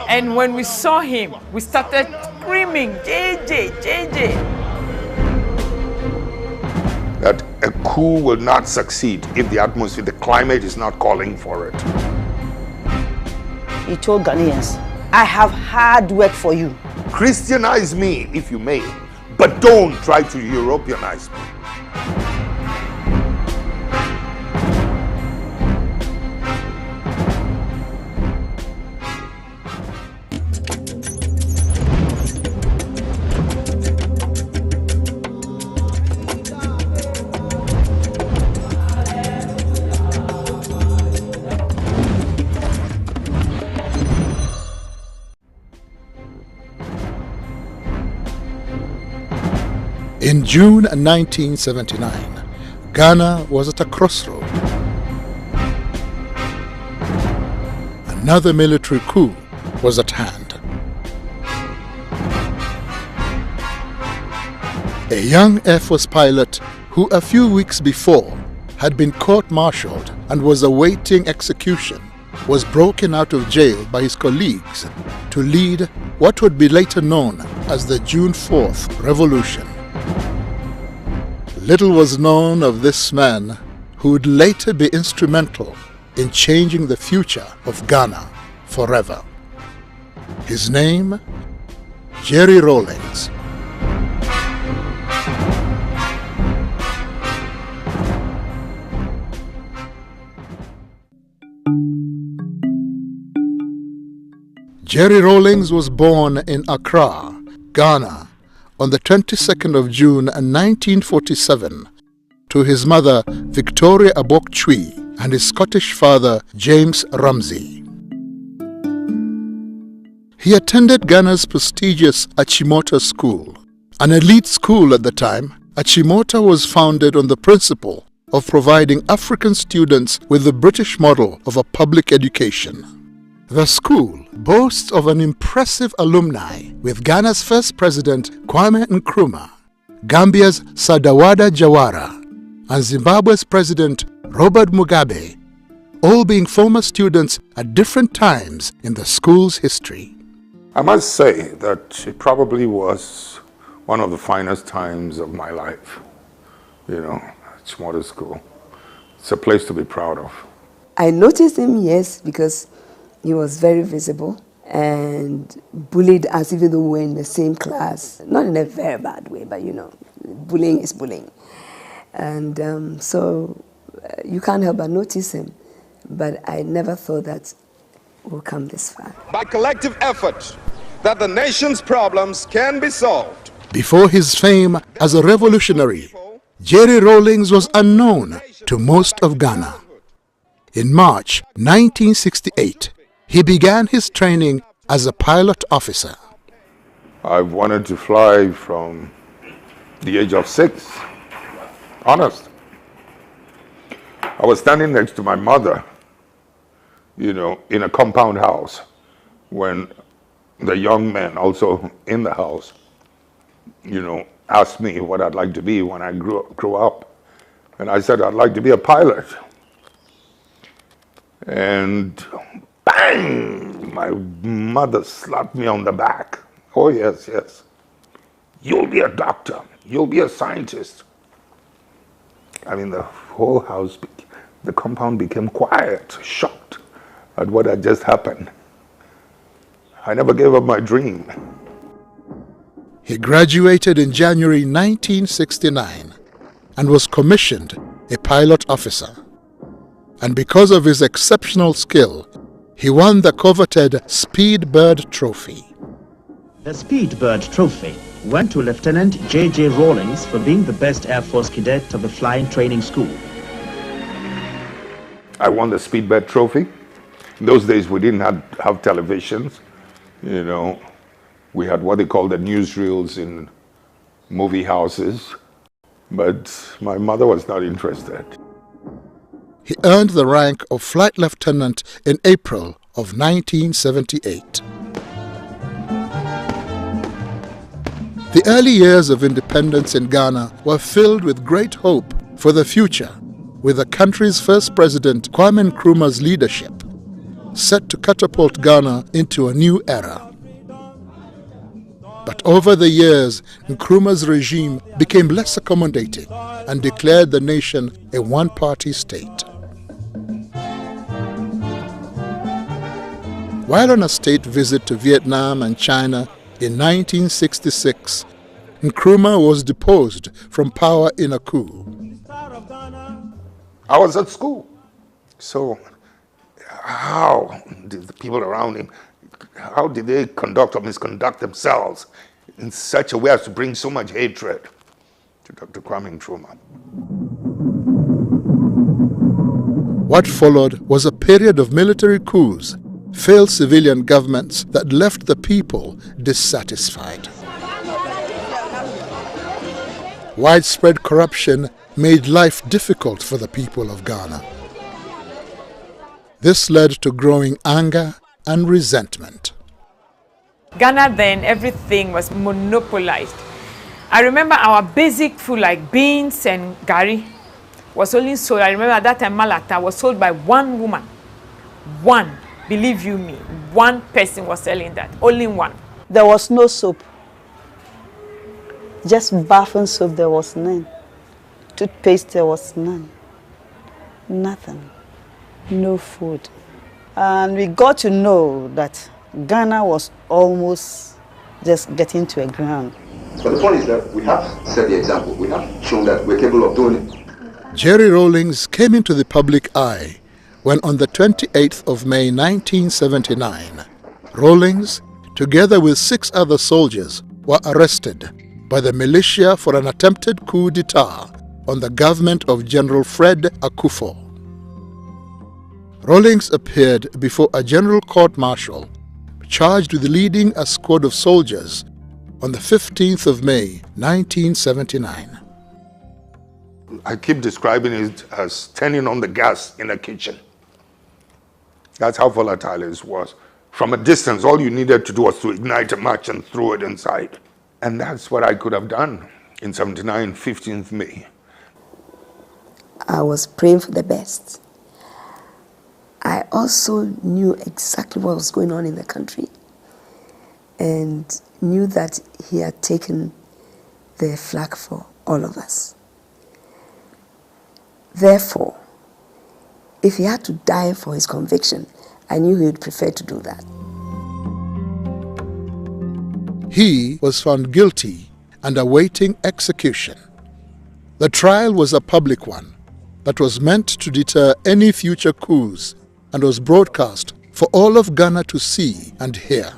And when we saw him, we started screaming, JJ, JJ. That a coup will not succeed if the atmosphere, the climate is not calling for it. He told Ghanaians, I have hard work for you. Christianize me if you may, but don't try to Europeanize me. In June 1979, Ghana was at a crossroad. Another military coup was at hand. A young Air Force pilot who a few weeks before had been court-martialed and was awaiting execution was broken out of jail by his colleagues to lead what would be later known as the June 4th Revolution. Little was known of this man who would later be instrumental in changing the future of Ghana forever. His name, JJ Rawlings. JJ Rawlings was born in Accra, Ghana, on the 22nd of June 1947 to his mother Victoria Abok-Chui and his Scottish father James Ramsey. He attended Ghana's prestigious Achimota School. An elite school at the time, Achimota was founded on the principle of providing African students with the British model of a public education. The school boasts of an impressive alumni, with Ghana's first president Kwame Nkrumah, Gambia's Sadawada Jawara, and Zimbabwe's president Robert Mugabe, all being former students at different times in the school's history. I must say that it probably was one of the finest times of my life. You know, it's modern school. It's a place to be proud of. I noticed him, yes, because he was very visible and bullied us even though we were in the same class. Not in a very bad way, but you know, bullying is bullying. And so you can't help but notice him. But I never thought that we'll come this far. By collective effort, that the nation's problems can be solved. Before his fame as a revolutionary, JJ Rawlings was unknown to most of Ghana. In March 1968, he began his training as a pilot officer. I've wanted to fly from the age of 6. Honest. I was standing next to my mother, you know, in a compound house when the young man also in the house, you know, asked me what I'd like to be when I grew up. And I said, I'd like to be a pilot. And bang, my mother slapped me on the back. Oh, yes, yes. You'll be a doctor. You'll be a scientist. I mean, the whole house, the compound became quiet, shocked at what had just happened. I never gave up my dream. He graduated in January 1969 and was commissioned a pilot officer. And because of his exceptional skill, he won the coveted Speed Bird Trophy. The Speed Bird Trophy went to Lieutenant JJ Rawlings for being the best Air Force cadet of the flying training school. I won the Speed Bird Trophy. In those days, we didn't have televisions. You know, we had what they call the newsreels in movie houses. But my mother was not interested. He earned the rank of flight lieutenant in April of 1978. The early years of independence in Ghana were filled with great hope for the future, with the country's first president Kwame Nkrumah's leadership. set to catapult Ghana into a new era. But over the years, Nkrumah's regime became less accommodating and declared the nation a one-party state. While on a state visit to Vietnam and China in 1966, Nkrumah was deposed from power in a coup. I was at school. So how did the people around him, how did they conduct or misconduct themselves in such a way as to bring so much hatred to Dr. Kwame Nkrumah? What followed was a period of military coups, failed civilian governments that left the people dissatisfied. Widespread corruption made life difficult for the people of Ghana. This led to growing anger and resentment. Ghana then, everything was monopolized. I remember our basic food like beans and gari was only sold. I remember at that time Malata was sold by one woman. One, believe you me, one person was selling that, only one. There was no soap. Just bath and soap, there was none. Toothpaste, there was none. Nothing. No food. And we got to know that Ghana was almost just getting to a ground. But the point is that we have set the example. We have shown that we're capable of doing it. JJ Rawlings came into the public eye when on the 28th of May 1979, Rawlings, together with 6 other soldiers, were arrested by the militia for an attempted coup d'etat on the government of General Fred Akufo. Rawlings appeared before a general court-martial charged with leading a squad of soldiers on the 15th of May 1979. I keep describing it as turning on the gas in a kitchen. That's how volatile it was. From a distance, all you needed to do was to ignite a match and throw it inside. And that's what I could have done in 79, 15th May. I was praying for the best. I also knew exactly what was going on in the country and knew that he had taken the flag for all of us. Therefore, if he had to die for his conviction, I knew he would prefer to do that. He was found guilty and awaiting execution. The trial was a public one that was meant to deter any future coups and was broadcast for all of Ghana to see and hear.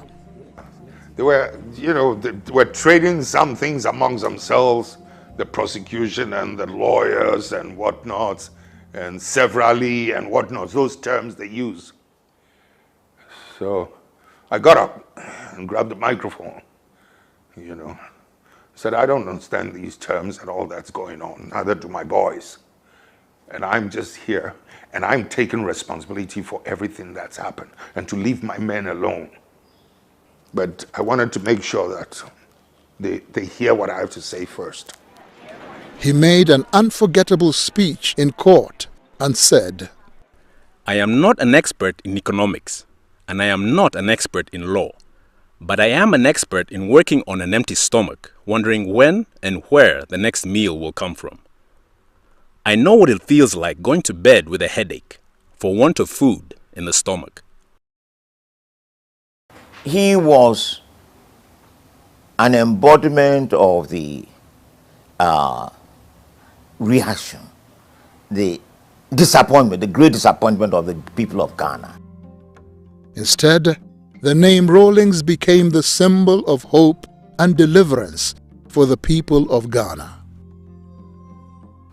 They were, they were trading some things amongst themselves, the prosecution and the lawyers and whatnots, and severally and whatnots, those terms they use. So I got up and grabbed the microphone, said, I don't understand these terms and all that's going on, neither do my boys. And I'm just here, and I'm taking responsibility for everything that's happened, and to leave my men alone. But I wanted to make sure that they hear what I have to say first. He made an unforgettable speech in court and said, I am not an expert in economics, and I am not an expert in law, but I am an expert in working on an empty stomach, wondering when and where the next meal will come from. I know what it feels like going to bed with a headache for want of food in the stomach. He was an embodiment of the reaction, the disappointment, the great disappointment of the people of Ghana. Instead, the name Rawlings became the symbol of hope and deliverance for the people of Ghana.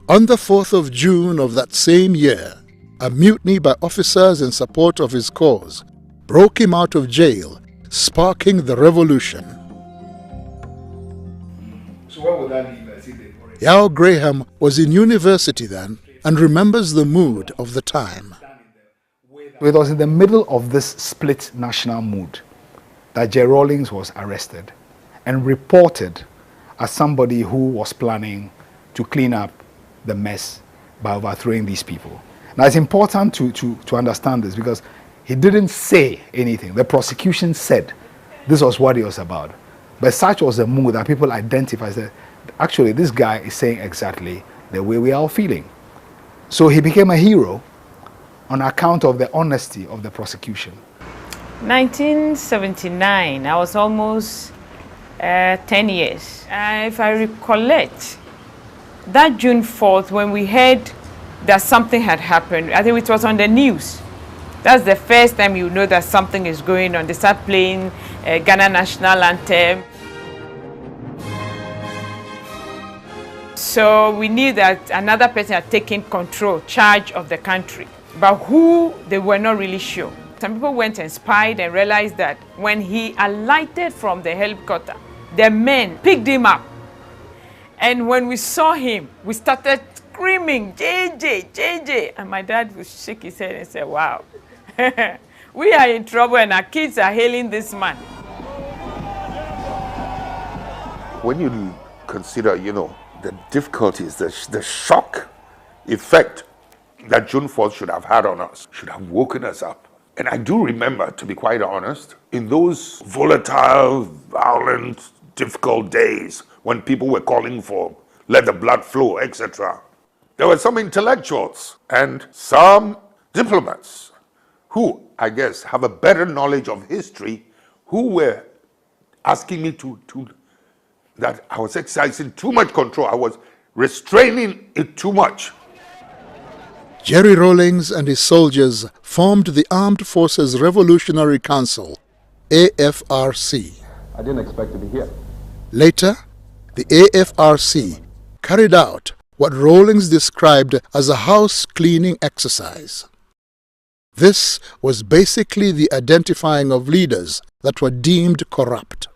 On the 4th of June of that same year, a mutiny by officers in support of his cause broke him out of jail, sparking the revolution. So what would that leave? Yao Graham was in university then and remembers the mood of the time. It was in the middle of this split national mood that JJ Rawlings was arrested and reported as somebody who was planning to clean up the mess by overthrowing these people. Now it's important to understand this because He didn't say anything. The prosecution said this was what it was about. But such was the mood that people identified that actually this guy is saying exactly the way we are all feeling. So he became a hero on account of the honesty of the prosecution. 1979, I was almost 10 years. If I recollect, that June 4th, when we heard that something had happened, I think it was on the news. That's the first time you know that something is going on. They start playing Ghana national anthem. So we knew that another person had taken charge of the country. But who, they were not really sure. Some people went and spied and realized that when he alighted from the helicopter, the men picked him up. And when we saw him, we started screaming, JJ, JJ. And my dad would shake his head and say, wow, we are in trouble and our kids are hailing this man. When you consider, the difficulties, the shock effect that June 4th should have had on us, should have woken us up. And I do remember, to be quite honest, in those volatile, violent, difficult days when people were calling for let the blood flow, etc., there were some intellectuals and some diplomats who, I guess, have a better knowledge of history, who were asking me that I was exercising too much control. I was restraining it too much. Jerry Rawlings and his soldiers formed the Armed Forces Revolutionary Council, AFRC. I didn't expect to be here. Later, the AFRC carried out what Rawlings described as a house cleaning exercise. This was basically the identifying of leaders that were deemed corrupt.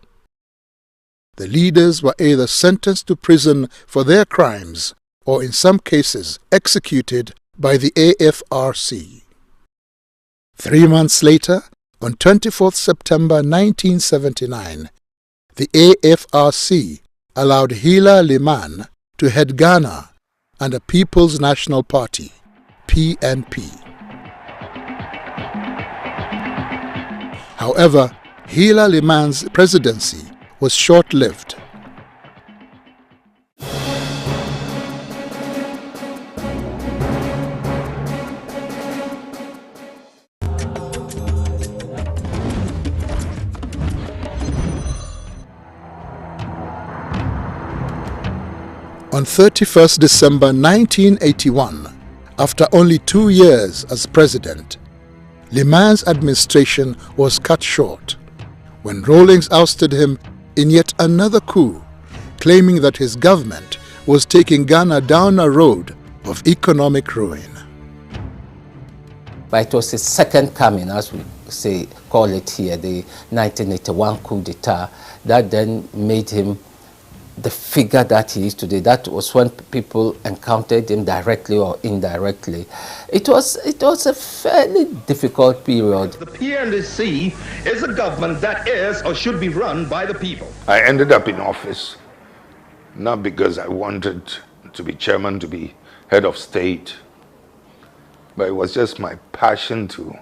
The leaders were either sentenced to prison for their crimes or in some cases executed by the AFRC. 3 months later, on 24th September 1979, the AFRC allowed Hila Liman to head Ghana and the People's National Party, PNP. However, Hila Liman's presidency was short-lived. On 31st December 1981, after only 2 years as president, Liman's administration was cut short when Rawlings ousted him in yet another coup, claiming that his government was taking Ghana down a road of economic ruin. But it was his second coming, as we call it here, the 1981 coup d'etat, that then made him the figure that he is today. That was when people encountered him directly or indirectly. It was a fairly difficult period. The PNDC is a government that is or should be run by the people. I ended up in office not because I wanted to be chairman, to be head of state, but it was just my passion to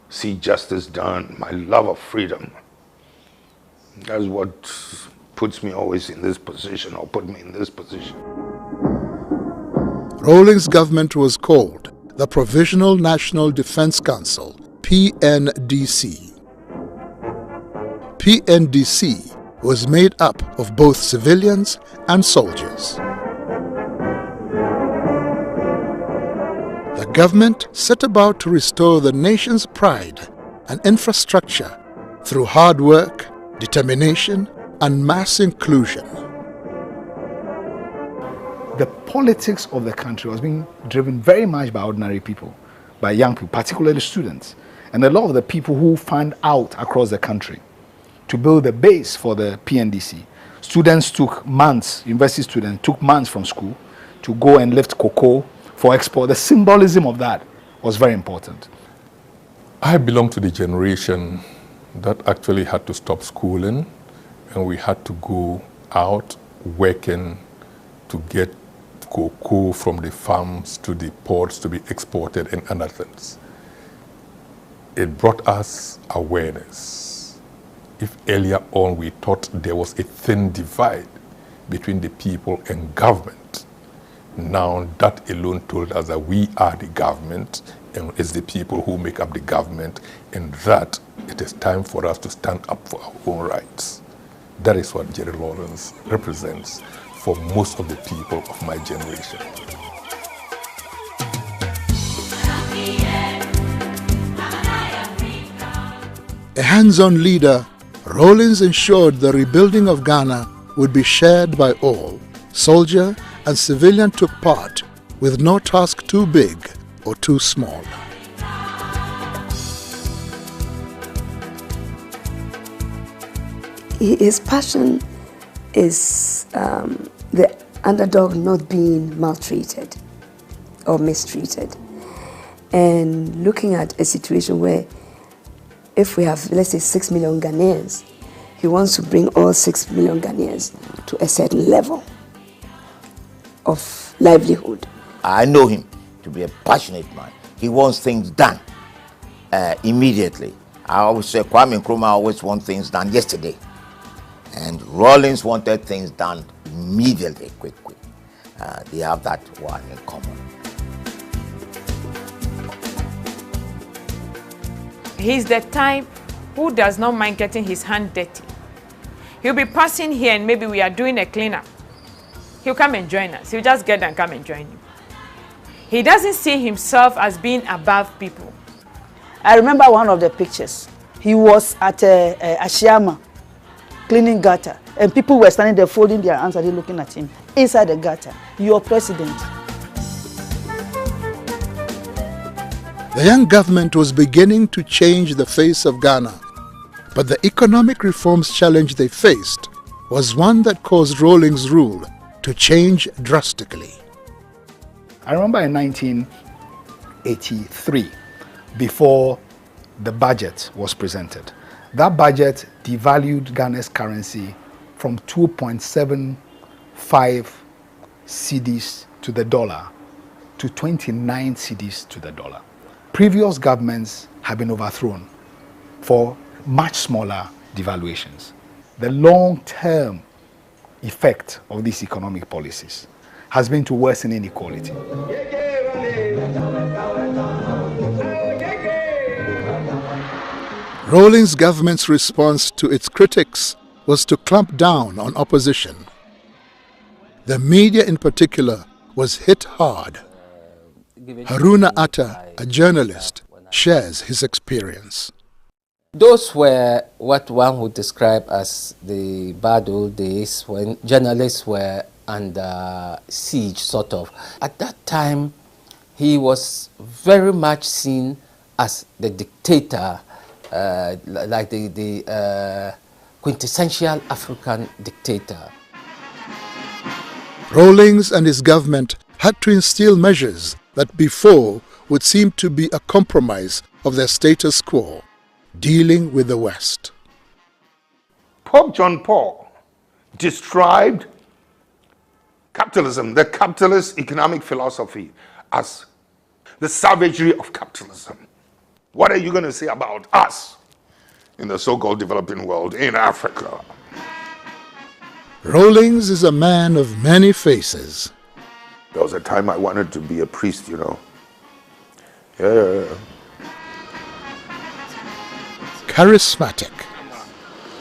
see justice done, my love of freedom. That's what puts me always in this position, or put me in this position. Rawlings' government was called the Provisional National Defense Council, PNDC. PNDC was made up of both civilians and soldiers. The government set about to restore the nation's pride and infrastructure through hard work, determination, and mass inclusion. The politics of the country was being driven very much by ordinary people, by young people, particularly students. And a lot of the people who fanned out across the country to build the base for the PNDC. Students took months, university students took months from school to go and lift cocoa for export. The symbolism of that was very important. I belong to the generation that actually had to stop schooling, and we had to go out working to get cocoa from the farms to the ports to be exported and other things. it brought us awareness. If earlier on we thought there was a thin divide between the people and government, now that alone told us that we are the government and it's the people who make up the government, and that it is time for us to stand up for our own rights. That is what JJ Rawlings represents for most of the people of my generation. A hands-on leader, Rawlings ensured the rebuilding of Ghana would be shared by all. Soldier and civilian took part, with no task too big or too small. His passion is the underdog not being maltreated or mistreated. And looking at a situation where if we have, let's say, 6 million Ghanaians, he wants to bring all 6 million Ghanaians to a certain level of livelihood. I know him to be a passionate man. He wants things done immediately. I always say Kwame Nkrumah always wants things done yesterday. And Rawlings wanted things done immediately, quick. They have that one in common. He's the type who does not mind getting his hand dirty. He'll be passing here and maybe we are doing a cleanup. He'll come and join us. He'll just get and come and join you. He doesn't see himself as being above people. I remember one of the pictures. He was at Ashiama, cleaning gutter, and people were standing there folding their hands and looking at him inside the gutter. Your president. The young government was beginning to change the face of Ghana, but the economic reforms challenge they faced was one that caused Rawlings' rule to change drastically. I remember in 1983, before the budget was presented, that budget devalued Ghana's currency from 2.75 cedis to the dollar to 29 cedis to the dollar. Previous governments have been overthrown for much smaller devaluations. The long-term effect of these economic policies has been to worsen inequality. Rawlings' government's response to its critics was to clamp down on opposition. The media in particular was hit hard. Haruna Atta, a journalist, shares his experience. Those were what one would describe as the bad old days when journalists were under siege, sort of. At that time, he was very much seen as the dictator, like the quintessential African dictator. Rawlings and his government had to instill measures that before would seem to be a compromise of their status quo, dealing with the West. Pope John Paul described capitalism, the capitalist economic philosophy, as the savagery of capitalism. What are you going to say about us in the so-called developing world, in Africa? Rawlings is a man of many faces. There was a time I wanted to be a priest, you know. Yeah. Charismatic.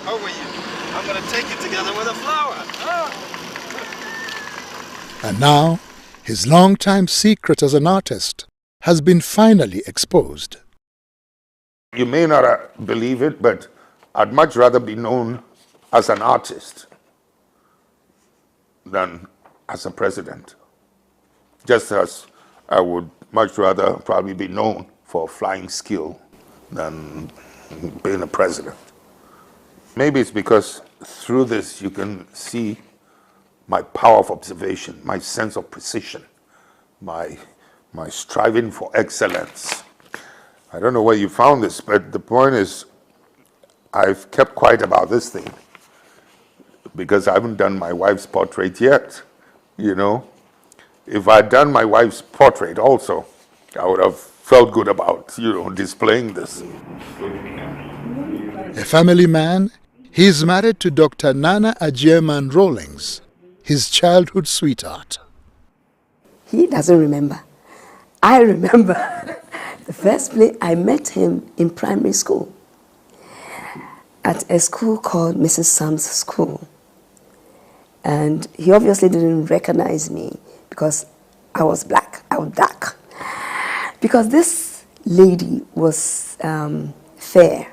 How are you? I'm going to take you together with a flower. And now, his long-time secret as an artist has been finally exposed. You may not believe it, but I'd much rather be known as an artist than as a president. Just as I would much rather probably be known for flying skill than being a president. Maybe it's because through this you can see my power of observation, my sense of precision, my striving for excellence. I don't know where you found this, but the point is I've kept quiet about this thing because I haven't done my wife's portrait yet, you know. If I'd done my wife's portrait also, I would have felt good about, displaying this. A family man, he is married to Dr. Nana Ajeman Rawlings, his childhood sweetheart. He doesn't remember. I remember the first place I met him in primary school at a school called Mrs. Sam's School. And he obviously didn't recognize me because I was black, I was dark. Because this lady was fair,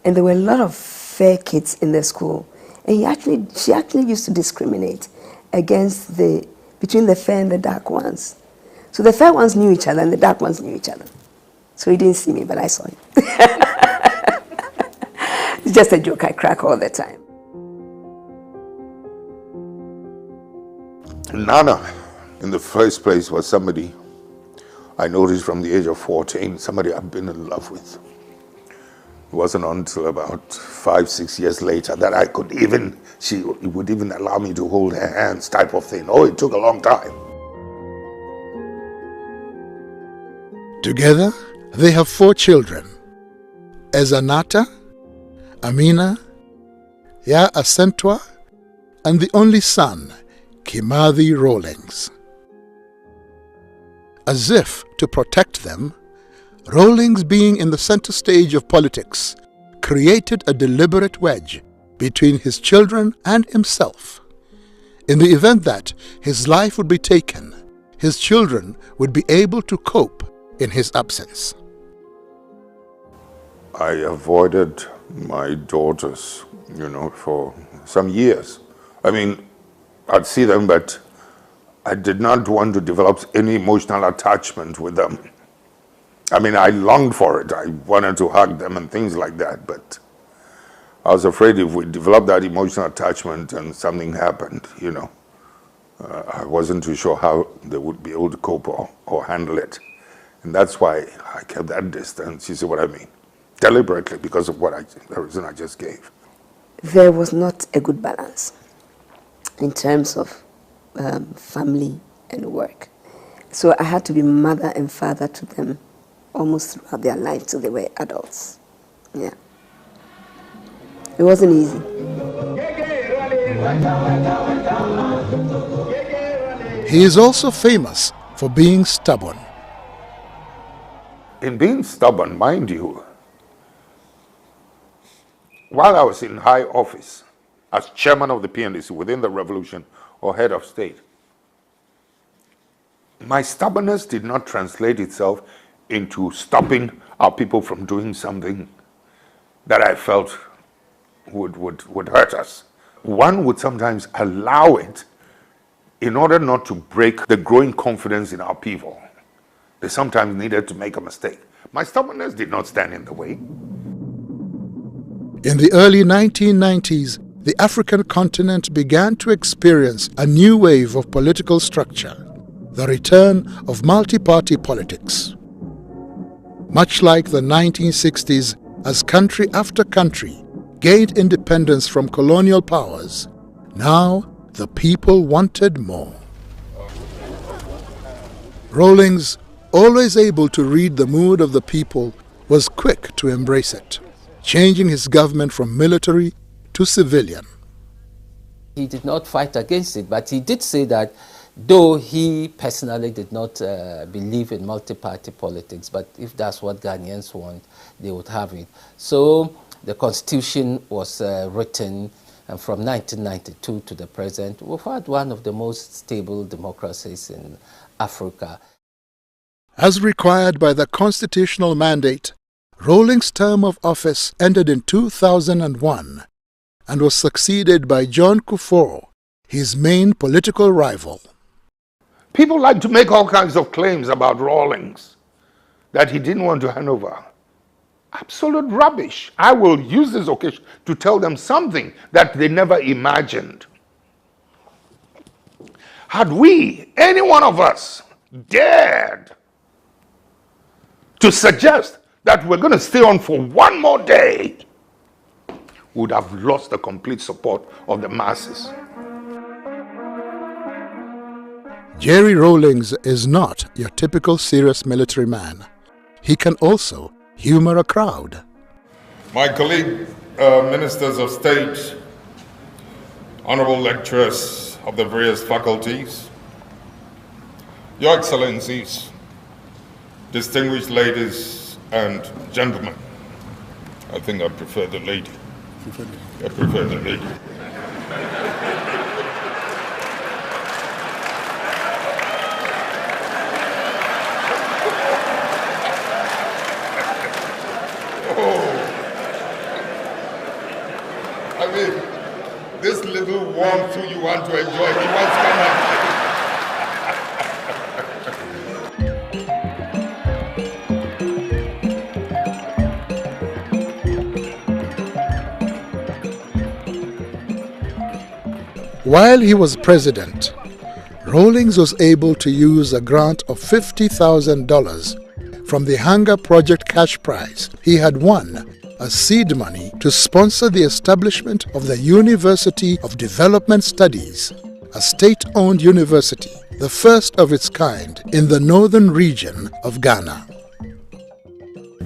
and there were a lot of fair kids in the school. And she actually used to discriminate between the fair and the dark ones. So the fair ones knew each other and the dark ones knew each other. So he didn't see me, but I saw him. It's just a joke I crack all the time. Nana, in the first place, was somebody I noticed from the age of 14, somebody I've been in love with. It wasn't until about 5-6 years later that she would even allow me to hold her hands, type of thing. Oh, it took a long time. Together, they have 4 children: Ezanata, Amina, Ya Asentwa, and the only son, Kimathi Rawlings. As if to protect them, Rawlings, being in the center stage of politics, created a deliberate wedge between his children and himself. In the event that his life would be taken, his children would be able to cope in his absence. I avoided my daughters, for some years. I mean, I'd see them, but I did not want to develop any emotional attachment with them. I mean, I longed for it. I wanted to hug them and things like that, but I was afraid if we developed that emotional attachment and something happened, I wasn't too sure how they would be able to cope or handle it. And that's why I kept that distance, you see what I mean? Deliberately, because of the reason I just gave. There was not a good balance in terms of family and work. So I had to be mother and father to them almost throughout their life till they were adults. Yeah. It wasn't easy. He is also famous for being stubborn. In being stubborn, mind you, while I was in high office as chairman of the PNDC within the revolution or head of state, my stubbornness did not translate itself into stopping our people from doing something that I felt would hurt us. One would sometimes allow it in order not to break the growing confidence in our people. They sometimes needed to make a mistake. My stubbornness did not stand in the way. In the early 1990s, the African continent began to experience a new wave of political structure, the return of multi-party politics. Much like the 1960s, as country after country gained independence from colonial powers, now the people wanted more. Rawlings, always able to read the mood of the people, was quick to embrace it, changing his government from military to civilian. He did not fight against it, but he did say that though he personally did not believe in multi-party politics, but if that's what Ghanaians want, they would have it. So the constitution was written, and from 1992 to the present, we've had one of the most stable democracies in Africa. As required by the constitutional mandate, Rawlings' term of office ended in 2001 and was succeeded by John Kufuor, his main political rival. People like to make all kinds of claims about Rawlings, that he didn't want to hand over. Absolute rubbish. I will use this occasion to tell them something that they never imagined. Had we, any one of us, dared to suggest that we're going to stay on for one more day, we would have lost the complete support of the masses. Jerry Rawlings is not your typical serious military man. he can also humor a crowd. My colleague, ministers of state, honorable lecturers of the various faculties, your excellencies, distinguished ladies and gentlemen. I think I prefer the lady. I prefer the lady. I mean, this little warmth you want to enjoy, he wants to come up. While he was president, Rawlings was able to use a grant of $50,000 from the Hunger Project cash prize he had won as seed money to sponsor the establishment of the University of Development Studies, a state-owned university, the first of its kind in the northern region of Ghana.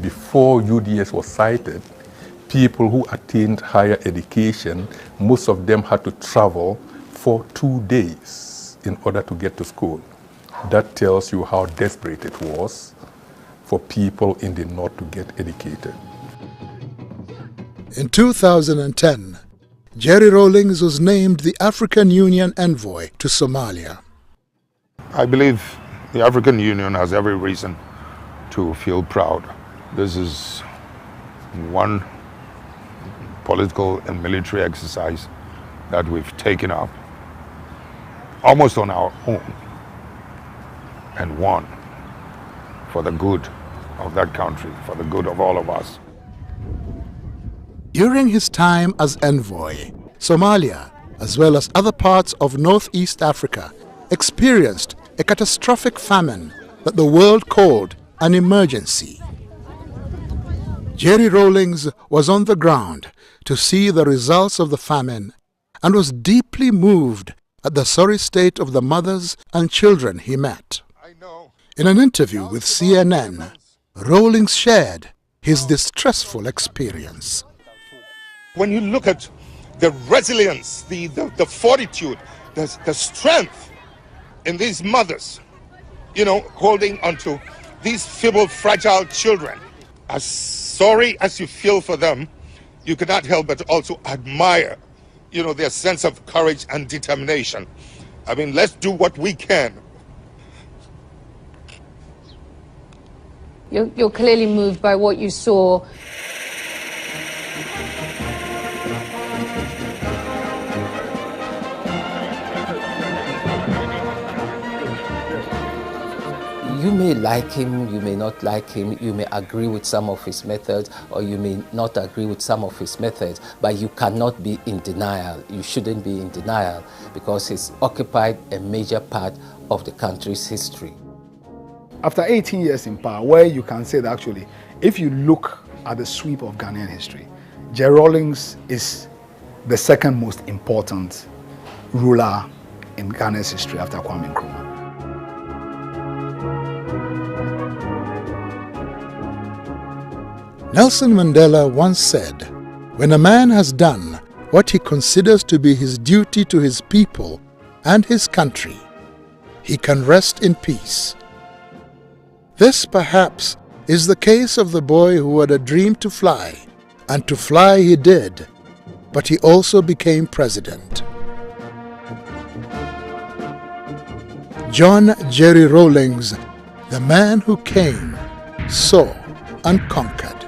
Before UDS was cited, people who attained higher education, most of them had to travel for 2 days in order to get to school. That tells you how desperate it was for people in the north to get educated. In 2010, Jerry Rawlings was named the African Union envoy to Somalia. I believe the African Union has every reason to feel proud. This is one political and military exercise that we've taken up almost on our own and won for the good of that country, for the good of all of us. During his time as envoy, Somalia, as well as other parts of Northeast Africa, experienced a catastrophic famine that the world called an emergency. Jerry Rawlings was on the ground to see the results of the famine and was deeply moved at the sorry state of the mothers and children he met. In an interview with CNN, Rawlings shared his distressful experience. When you look at the resilience, the fortitude, the strength in these mothers, you know, holding onto these feeble, fragile children, as sorry as you feel for them, you cannot help but also admire, you know, their sense of courage and determination. I mean, let's do what we can. You're clearly moved by what you saw. You may like him, you may not like him, you may agree with some of his methods, or you may not agree with some of his methods, but you cannot be in denial. You shouldn't be in denial because he's occupied a major part of the country's history. After 18 years in power, where you can say that actually, if you look at the sweep of Ghanaian history, Jerry Rawlings is the second most important ruler in Ghana's history after Kwame Nkrumah. Nelson Mandela once said, "When a man has done what he considers to be his duty to his people and his country, he can rest in peace." This, perhaps, is the case of the boy who had a dream to fly, and to fly he did, but he also became president. John Jerry Rawlings, the man who came, saw, and conquered.